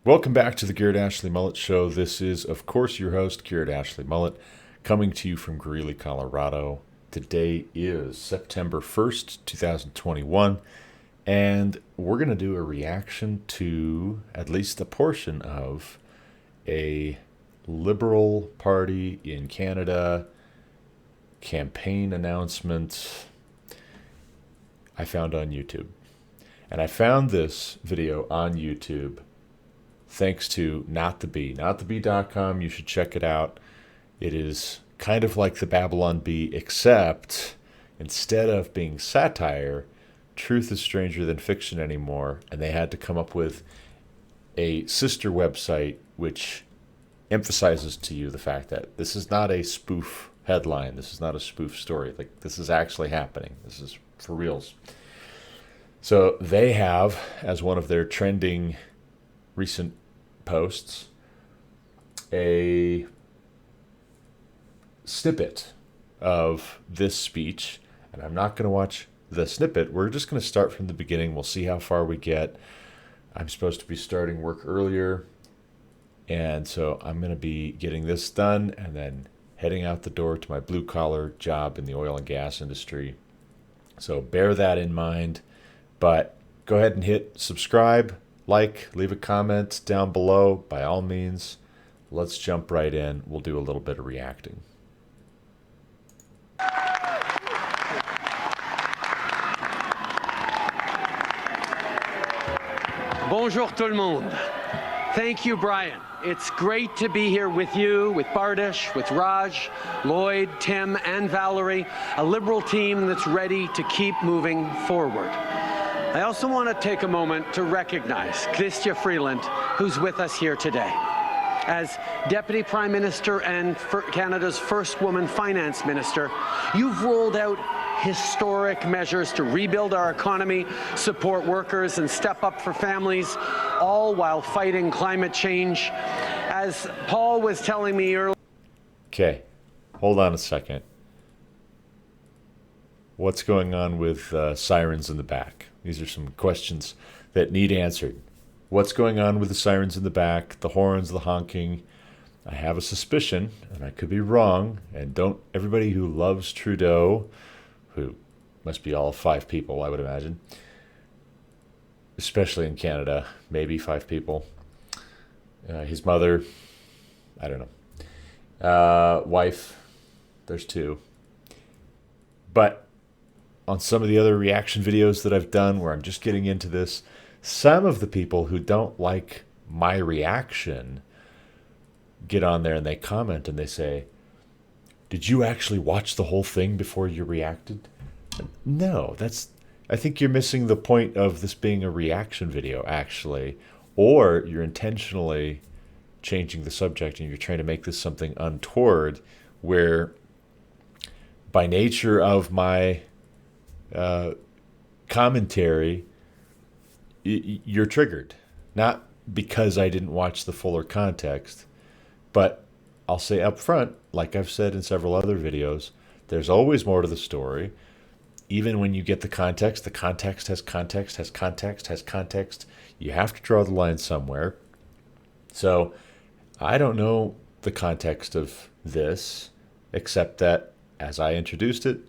Welcome back to the Garrett Ashley Mullet Show. This is, of course, your host, Garrett Ashley Mullet, coming to you from Greeley, Colorado. Today is September 1st, 2021, and we're going to do a reaction to at least a portion of a Liberal Party in Canada campaign announcement I found on YouTube. And I found this video on YouTube thanks to notthebee.com. You should check it out. It is kind of like the Babylon Bee, except instead of being satire, truth is stranger than fiction anymore. And they had to come up with a sister website which emphasizes to you the fact that this is not a spoof headline. This is not a spoof story. Like, this is actually happening. This is for reals. So they have, as one of their trending recent posts, a snippet of this speech. And I'm not going to watch the snippet. We're just going to start from the beginning. We'll see how far we get. I'm supposed to be starting work earlier. And so I'm going to be getting this done and then heading out the door to my blue-collar job in the oil and gas industry. So bear that in mind. But go ahead and hit subscribe, like, leave a comment down below. By all means, let's jump right in. We'll do a little bit of reacting. Bonjour tout le monde. Thank you, Brian. It's great to be here with you, with Bardish, with Raj, Lloyd, Tim, and Valerie, a Liberal team that's ready to keep moving forward. I also want to take a moment to recognize Chrystia Freeland, who's with us here today. As Deputy Prime Minister and Canada's first woman Finance Minister, you've rolled out historic measures to rebuild our economy, support workers, and step up for families, all while fighting climate change. As Paul was telling me earlier... Okay, hold on a second. What's going on with sirens in the back? These are some questions that need answered. What's going on with the sirens in the back, the horns, the honking? I have a suspicion, and I could be wrong, and don't everybody who loves Trudeau, who must be all 5 people, I would imagine, especially in Canada, maybe 5 people. His mother, I don't know. Wife, there's 2. But on some of the other reaction videos that I've done where I'm just getting into this, some of the people who don't like my reaction get on there and they comment and they say, "Did you actually watch the whole thing before you reacted?" No, I think you're missing the point of this being a reaction video, actually. Or you're intentionally changing the subject and you're trying to make this something untoward, where by nature of my commentary, you're triggered. Not because I didn't watch the fuller context, but I'll say up front, like I've said in several other videos, there's always more to the story. Even when you get the context has context, has context, has context. You have to draw the line somewhere. So I don't know the context of this, except that as I introduced it,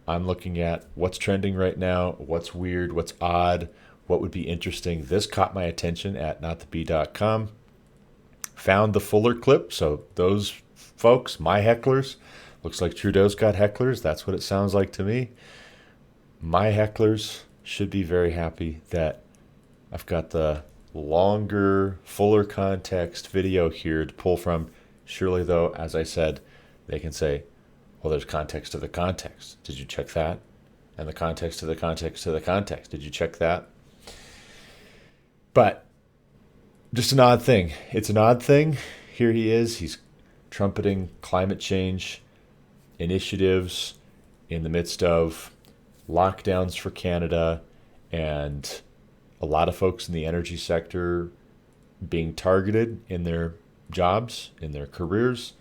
I'm looking at what's trending right now, what's weird, what's odd, what would be interesting. This caught my attention at notthebee.com. Found the fuller clip, so those folks, my hecklers, looks like Trudeau's got hecklers. That's what it sounds like to me. My hecklers should be very happy that I've got the longer, fuller context video here to pull from. Surely, though, as I said, they can say, well, there's context to the context. Did you check that? And the context to the context to the context. Did you check that? But just an odd thing. It's an odd thing. Here he is. He's trumpeting climate change initiatives in the midst of lockdowns for Canada and a lot of folks in the energy sector being targeted in their jobs, in their careers.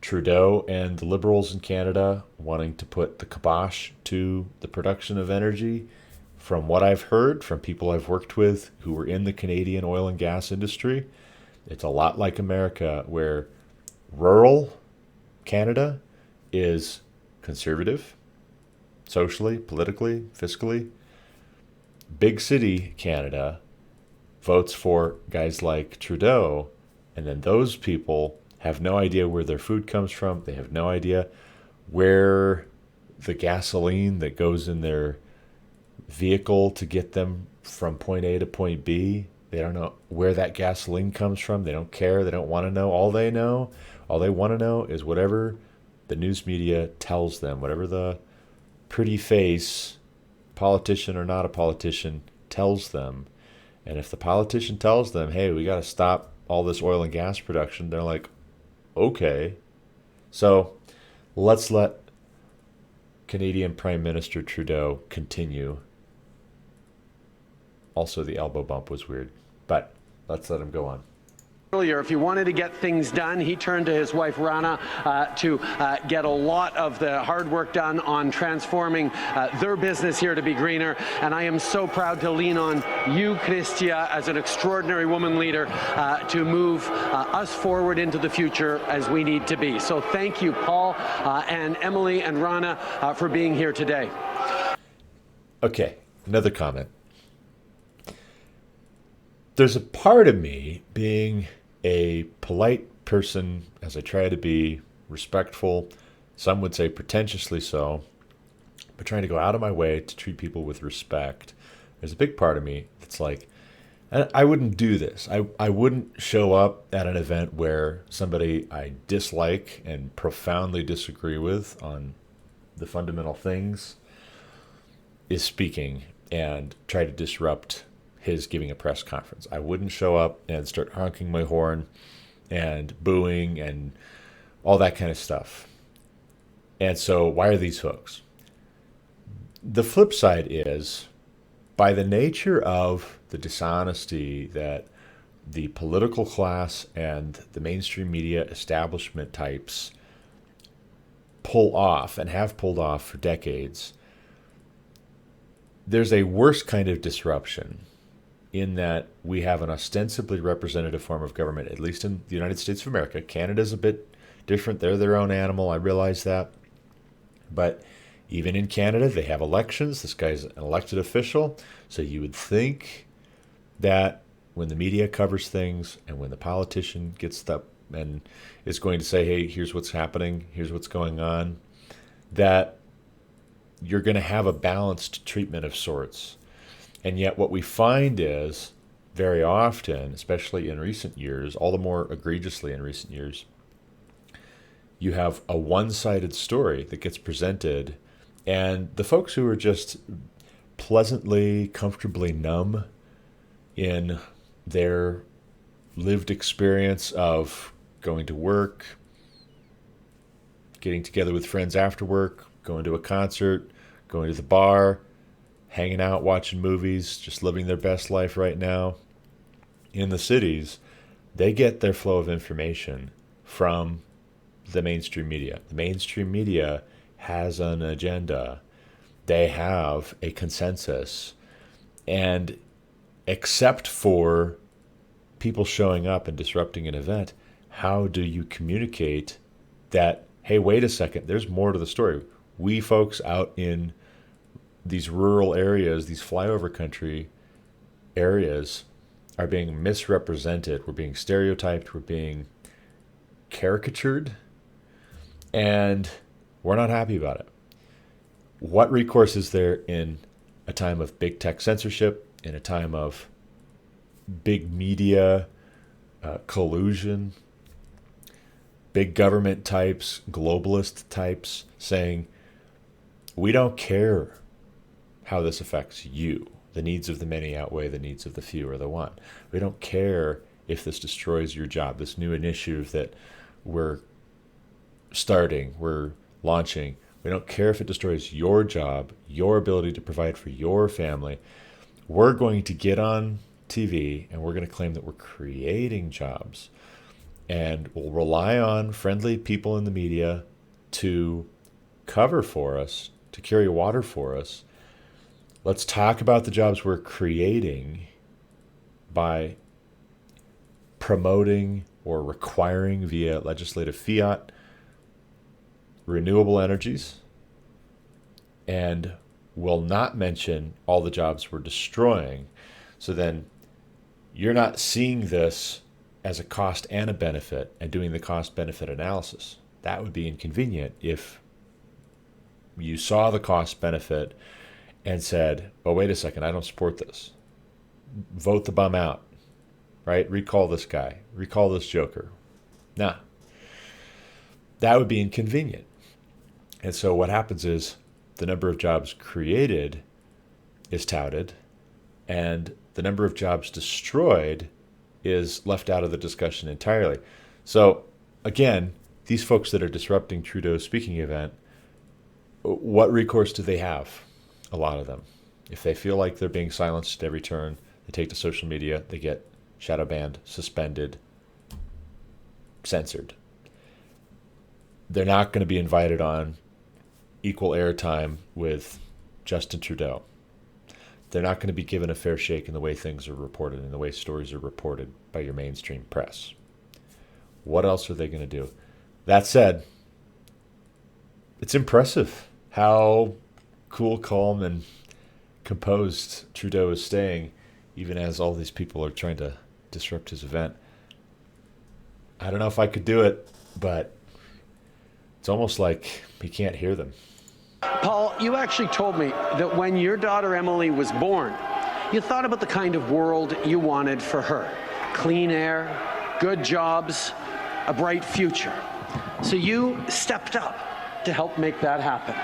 Trudeau and the Liberals in Canada wanting to put the kibosh to the production of energy from what I've heard from people I've worked with who were in the Canadian oil and gas industry, it's a lot like America, where rural Canada is conservative, socially, politically, fiscally. Big city Canada votes for guys like Trudeau, and then those people have no idea where their food comes from. They have no idea where the gasoline that goes in their vehicle to get them from point A to point B, they don't know where that gasoline comes from. They don't care. They don't want to know. All they want to know is whatever the news media tells them, whatever the pretty face, politician or not a politician, tells them. And if the politician tells them, hey, we got to stop all this oil and gas production, they're like, okay. So let's let Canadian Prime Minister Trudeau continue. Also, the elbow bump was weird, but let's let him go on. Earlier, if he wanted to get things done, he turned to his wife Rana to get a lot of the hard work done on transforming their business here to be greener. And I am so proud to lean on you, Christia, as an extraordinary woman leader to move us forward into the future as we need to be. So thank you, Paul and Emily and Rana, for being here today. Okay, another comment. There's a part of me, being a polite person, as I try to be, respectful, some would say pretentiously so, but trying to go out of my way to treat people with respect. There's a big part of me that's like, I wouldn't do this. I wouldn't show up at an event where somebody I dislike and profoundly disagree with on the fundamental things is speaking and try to disrupt his giving a press conference. I wouldn't show up and start honking my horn and booing and all that kind of stuff. And so why are these folks? The flip side is, by the nature of the dishonesty that the political class and the mainstream media establishment types pull off and have pulled off for decades, there's a worse kind of disruption, in that we have an ostensibly representative form of government, at least in the United States of America. Canada's a bit different. They're their own animal. I realize that. But even in Canada, they have elections. This guy's an elected official. So you would think that when the media covers things and when the politician gets up and is going to say, hey, here's what's happening, here's what's going on, that you're going to have a balanced treatment of sorts. And yet what we find is, very often, especially in recent years, all the more egregiously in recent years, you have a one-sided story that gets presented, and the folks who are just pleasantly, comfortably numb in their lived experience of going to work, getting together with friends after work, going to a concert, going to the bar, hanging out, watching movies, just living their best life right now in the cities, they get their flow of information from the mainstream media. The mainstream media has an agenda. They have a consensus. And except for people showing up and disrupting an event, how do you communicate that, hey, wait a second, there's more to the story? We folks out in these rural areas, these flyover country areas, are being misrepresented. We're being stereotyped. We're being caricatured. And we're not happy about it. What recourse is there in a time of big tech censorship, in a time of big media collusion, big government types, globalist types saying, we don't care how this affects you. The needs of the many outweigh the needs of the few or the one. We don't care if this destroys your job. This new initiative that we're starting, we're launching, we don't care if it destroys your job, your ability to provide for your family. We're going to get on TV and we're going to claim that we're creating jobs. And we'll rely on friendly people in the media to cover for us, to carry water for us. Let's talk about the jobs we're creating by promoting or requiring via legislative fiat renewable energies, and will not mention all the jobs we're destroying. So then you're not seeing this as a cost and a benefit and doing the cost benefit analysis. That would be inconvenient if you saw the cost benefit and said, oh, wait a second, I don't support this. Vote the bum out, right? Recall this guy, recall this joker. Nah, that would be inconvenient. And so what happens is the number of jobs created is touted, and the number of jobs destroyed is left out of the discussion entirely. So again, these folks that are disrupting Trudeau's speaking event, what recourse do they have? A lot of them. If they feel like they're being silenced at every turn, they take to social media, they get shadow banned, suspended, censored. They're not going to be invited on equal airtime with Justin Trudeau. They're not going to be given a fair shake in the way things are reported and the way stories are reported by your mainstream press. What else are they going to do? That said, it's impressive how cool, calm, and composed Trudeau is staying, even as all these people are trying to disrupt his event. I don't know if I could do it, but it's almost like he can't hear them. Paul, you actually told me that when your daughter Emily was born, you thought about the kind of world you wanted for her. Clean air, good jobs, a bright future. So you stepped up to help make that happen.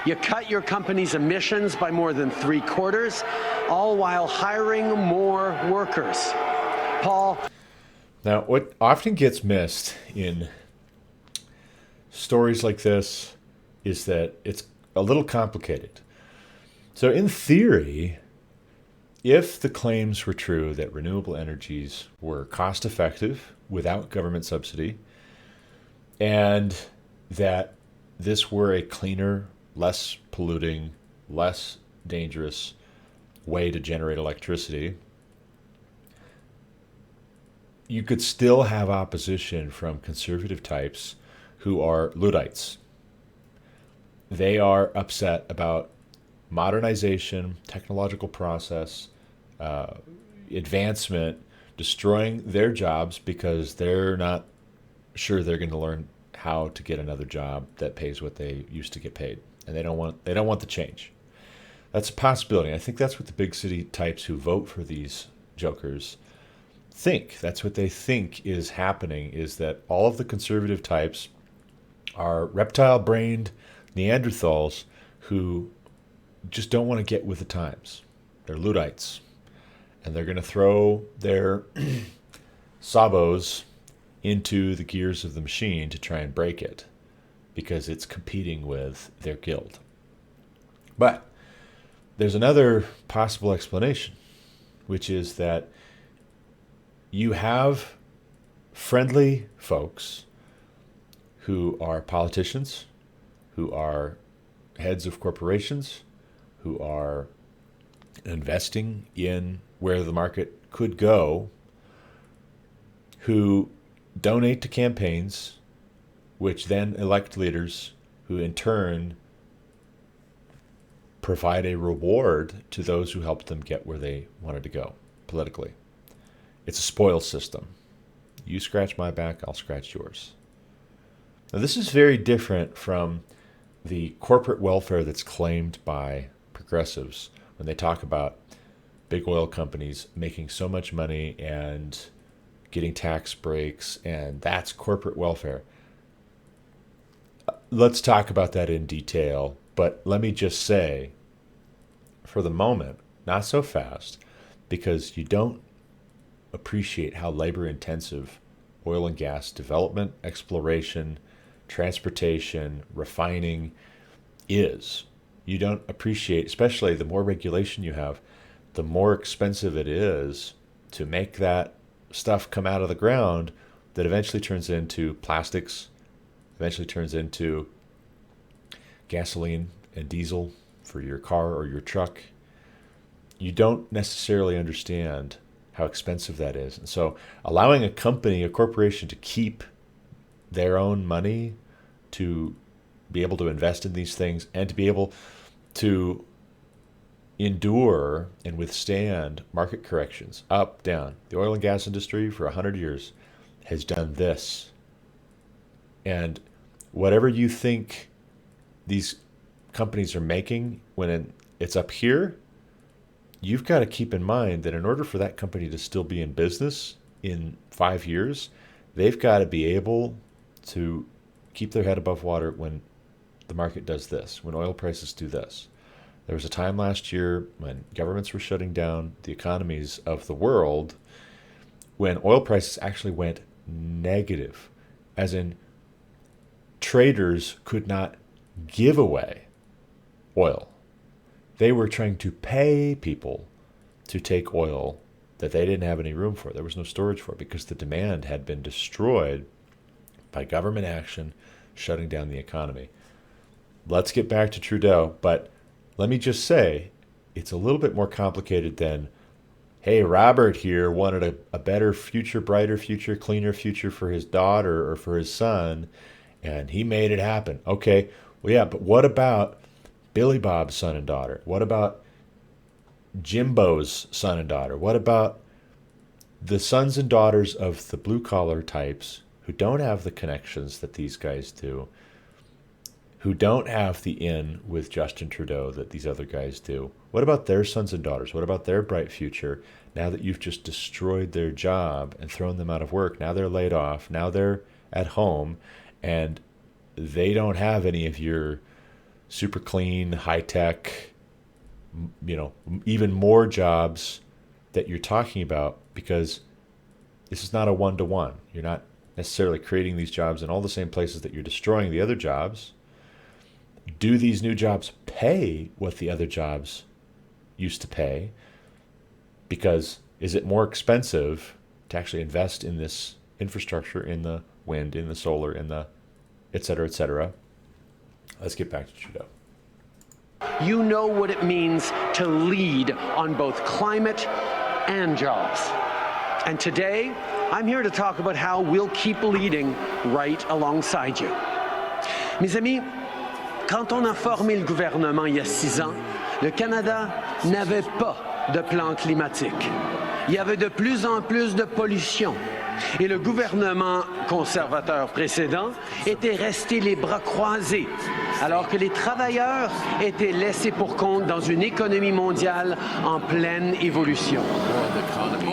You cut your company's emissions by more than 3/4, all while hiring more workers. Paul. Now, what often gets missed in stories like this is that it's a little complicated. So in theory, if the claims were true that renewable energies were cost effective without government subsidy, and that this were a cleaner, less polluting, less dangerous way to generate electricity, you could still have opposition from conservative types who are Luddites. They are upset about modernization, technological process, advancement, destroying their jobs because they're not sure they're going to learn how to get another job that pays what they used to get paid, and they don't want the change. That's a possibility. I think that's what the big city types who vote for these jokers think. That's what they think is happening, is that all of the conservative types are reptile-brained Neanderthals who just don't want to get with the times. They're Luddites, and they're going to throw their sabos into the gears of the machine to try and break it because it's competing with their guild. But there's another possible explanation, which is that you have friendly folks who are politicians, who are heads of corporations, who are investing in where the market could go, who donate to campaigns, which then elect leaders who in turn provide a reward to those who helped them get where they wanted to go politically. It's a spoil system. You scratch my back, I'll scratch yours. Now, this is very different from the corporate welfare that's claimed by progressives when they talk about big oil companies making so much money and getting tax breaks, and that's corporate welfare. Let's talk about that in detail, but let me just say, for the moment, not so fast, because you don't appreciate how labor-intensive oil and gas development, exploration, transportation, refining is. You don't appreciate, especially the more regulation you have, the more expensive it is to make that stuff come out of the ground that eventually turns into plastics, eventually turns into gasoline and diesel for your car or your truck, you don't necessarily understand how expensive that is. And so allowing a company, a corporation, to keep their own money, to be able to invest in these things, and to be able to endure and withstand market corrections up, down. The oil and gas industry for 100 years has done this. And whatever you think these companies are making when it's up here, you've got to keep in mind that in order for that company to still be in business in 5 years, they've got to be able to keep their head above water when the market does this, when oil prices do this. There was a time last year when governments were shutting down the economies of the world when oil prices actually went negative, as in traders could not give away oil. They were trying to pay people to take oil that they didn't have any room for. There was no storage for it because the demand had been destroyed by government action shutting down the economy. Let's get back to Trudeau, but let me just say, it's a little bit more complicated than, hey, Robert here wanted a better future, brighter future, cleaner future for his daughter or for his son, and he made it happen. Okay, well, yeah, but what about Billy Bob's son and daughter? What about Jimbo's son and daughter? What about the sons and daughters of the blue-collar types who don't have the connections that these guys do, who don't have the in with Justin Trudeau that these other guys do? What about their sons and daughters? What about their bright future now that you've just destroyed their job and thrown them out of work? Now they're laid off. Now they're at home, and they don't have any of your super clean, high-tech, even more jobs that you're talking about, because this is not a one-to-one. You're not necessarily creating these jobs in all the same places that you're destroying the other jobs. Do these new jobs pay what the other jobs used to pay? Because is it more expensive to actually invest in this infrastructure, in the wind, in the solar, in the et cetera, et cetera? Let's get back to Trudeau. You know what it means to lead on both climate and jobs. And today, I'm here to talk about how we'll keep leading right alongside you. Mes amis, quand on a formé le gouvernement il y a 6 ans, le Canada n'avait pas de plan climatique. Il y avait de plus en plus de pollution. Et le gouvernement conservateur précédent était resté les bras croisés, alors que les travailleurs étaient laissés pour compte dans une économie mondiale en pleine évolution.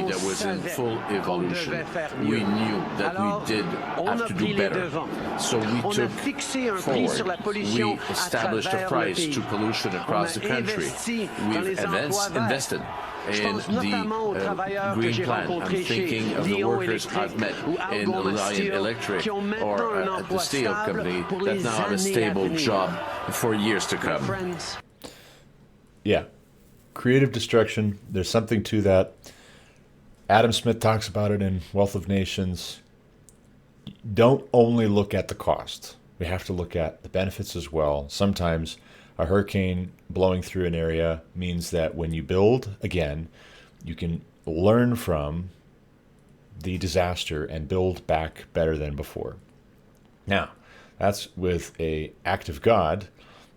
That was in full evolution. We knew that we did have to do better. So we took forward. We established a price to pollution across the country. We've invested in the green plan. I'm thinking of the workers I've met in Lion Electric or at the steel company that now have a stable job for years to come. Yeah. Creative destruction. There's something to that. Adam Smith talks about it in Wealth of Nations. Don't only look at the cost. We have to look at the benefits as well. Sometimes a hurricane blowing through an area means that when you build again, you can learn from the disaster and build back better than before. Now, that's with an act of God,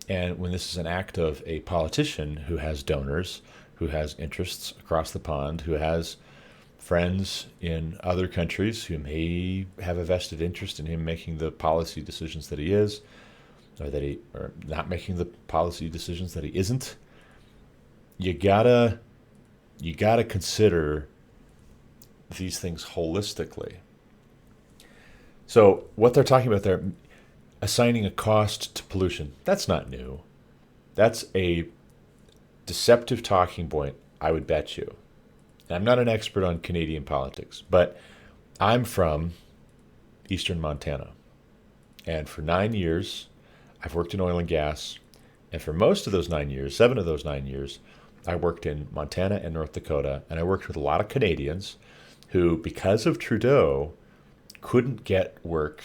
and when this is an act of a politician who has donors, who has interests across the pond, who has friends in other countries who may have a vested interest in him making the policy decisions that he is, or not making the policy decisions that he isn't. You gotta consider these things holistically. So what they're talking about there, assigning a cost to pollution, that's not new. That's a deceptive talking point, I would bet you. And I'm not an expert on Canadian politics, but I'm from eastern Montana. And for 9 years, I've worked in oil and gas. And for most of those 9 years, 7 of those 9 years, I worked in Montana and North Dakota. And I worked with a lot of Canadians who, because of Trudeau, couldn't get work,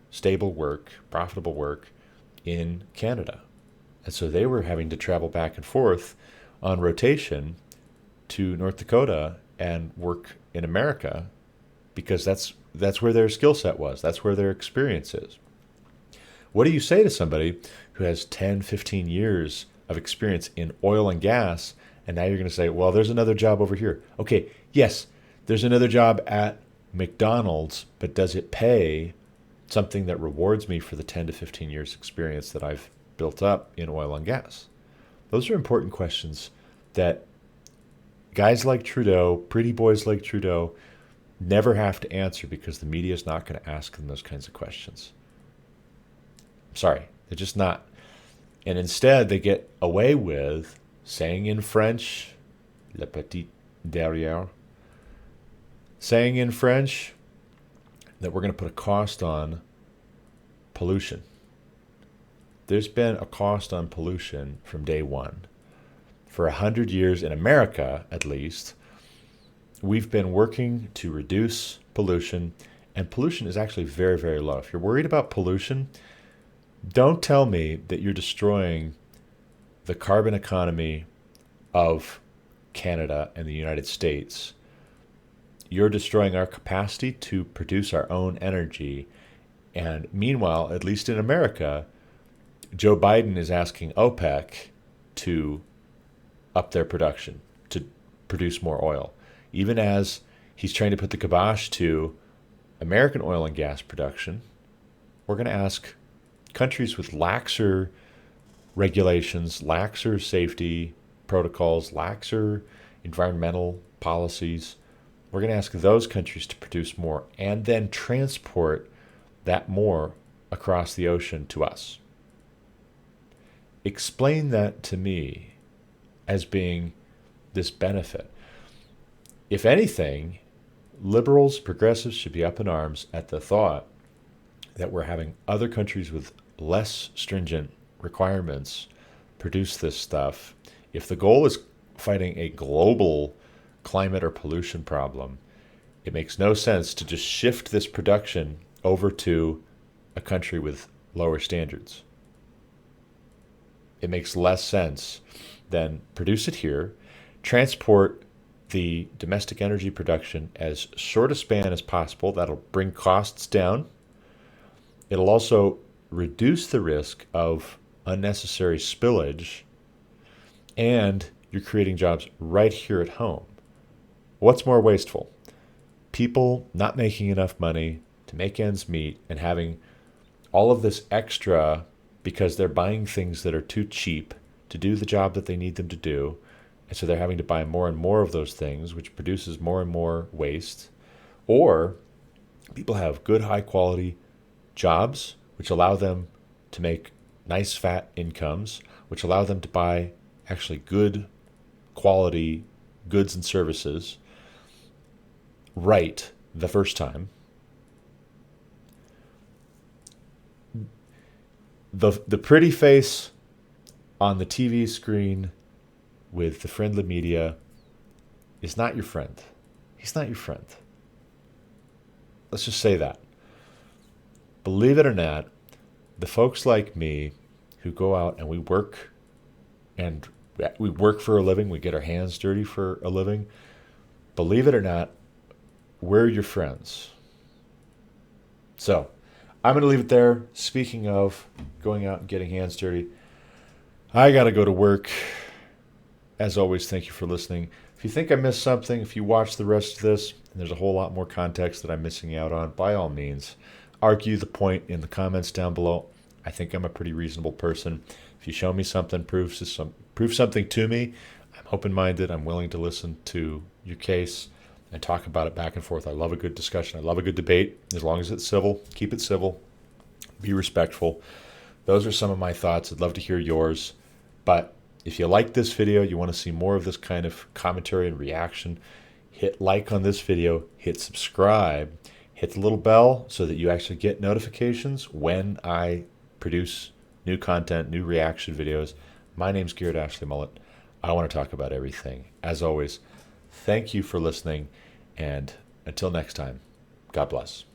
stable work, profitable work in Canada. And so they were having to travel back and forth on rotation to North Dakota and work in America because that's where their skill set was. That's where their experience is. What do you say to somebody who has 10, 15 years of experience in oil and gas, and now you're going to say, well, there's another job over here. Okay, yes, there's another job at McDonald's, but does it pay something that rewards me for the 10 to 15 years experience that I've built up in oil and gas? Those are important questions that guys like Trudeau, pretty boys like Trudeau, never have to answer because the media is not going to ask them those kinds of questions. I'm sorry, they're just not. And instead, they get away with saying in French, le petit derrière, saying in French that we're going to put a cost on pollution. There's been a cost on pollution from day one. For 100 years, in America at least, we've been working to reduce pollution, and pollution is actually very, very low. If you're worried about pollution, don't tell me that you're destroying the carbon economy of Canada and the United States. You're destroying our capacity to produce our own energy. And meanwhile, at least in America, Joe Biden is asking OPEC to up their production, to produce more oil, even as he's trying to put the kibosh to American oil and gas production. We're going to ask countries with laxer regulations, laxer safety protocols, laxer environmental policies. We're going to ask those countries to produce more and then transport that more across the ocean to us. Explain that to me as being this benefit. If anything, liberals, progressives should be up in arms at the thought that we're having other countries with less stringent requirements produce this stuff. If the goal is fighting a global climate or pollution problem, it makes no sense to just shift this production over to a country with lower standards. It makes less sense than produce it here, transport the domestic energy production as short a span as possible. That'll bring costs down. It'll also reduce the risk of unnecessary spillage, and you're creating jobs right here at home. What's more wasteful? People not making enough money to make ends meet and having all of this extra because they're buying things that are too cheap to do the job that they need them to do. And so they're having to buy more and more of those things, which produces more and more waste. Or people have good, high quality jobs, which allow them to make nice, fat incomes, which allow them to buy actually good quality goods and services right the first time. The pretty face on the TV screen with the friendly media is not your friend. He's not your friend. Let's just say that. Believe it or not, the folks like me who go out and we work for a living, we get our hands dirty for a living, believe it or not, we're your friends. So, I'm going to leave it there. Speaking of going out and getting hands dirty, I got to go to work. As always, thank you for listening. If you think I missed something, if you watch the rest of this, and there's a whole lot more context that I'm missing out on, by all means, argue the point in the comments down below. I think I'm a pretty reasonable person. If you show me something, prove something to me, I'm open-minded. I'm willing to listen to your case and talk about it back and forth. I love a good discussion. I love a good debate. As long as it's civil, keep it civil. Be respectful. Those are some of my thoughts. I'd love to hear yours. But if you like this video, you want to see more of this kind of commentary and reaction, hit like on this video, hit subscribe, hit the little bell so that you actually get notifications when I produce new content, new reaction videos. My name's Garrett Ashley Mullet. I want to talk about everything. As always, thank you for listening, and until next time, God bless.